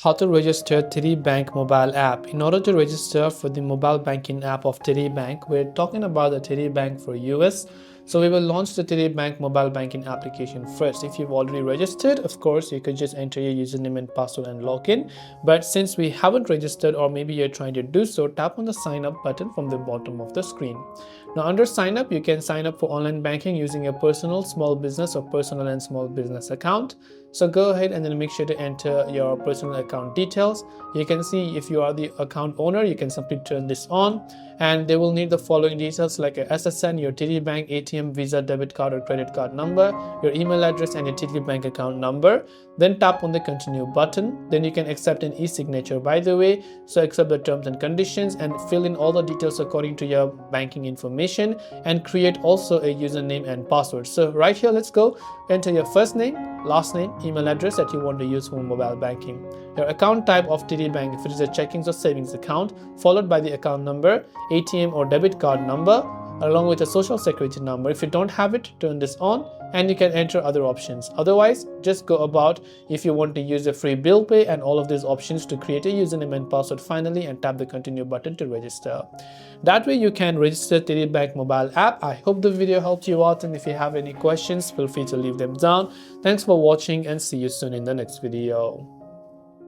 How to register TD Bank mobile app. In order to register for the mobile banking app of TD Bank, we're talking about the TD Bank for US. So we will launch the TD Bank mobile banking application first. If you've already registered, of course, you could just enter your username and password and log in. But since we haven't registered, or maybe you're trying to do so, tap on the sign up button from the bottom of the screen. Now under sign up, you can sign up for online banking using your personal, small business or personal and small business account. So go ahead and then make sure to enter your personal account details. You can see if you are the account owner, you can simply turn this on, and they will need the following details like a SSN, your TD Bank ATM, Visa, debit card or credit card number, your email address and your TD Bank account number. Then tap on the continue button. Then you can accept an e-signature, by the way. So accept the terms and conditions and fill in all the details according to your banking information and create also a username and password. So right here, let's go enter your first name, last name, email address that you want to use for mobile banking, your account type of TD Bank if it is a checkings or savings account, followed by the account number, ATM or debit card number, along with a social security number. If you don't have it, turn this on and you can enter other options. Otherwise, just go about if you want to use a free bill pay and all of these options to create a username and password finally, and tap the continue button to register. That way you can register TD Bank mobile app. I hope the video helped you out, and if you have any questions, feel free to leave them down. Thanks for watching and see you soon in the next video.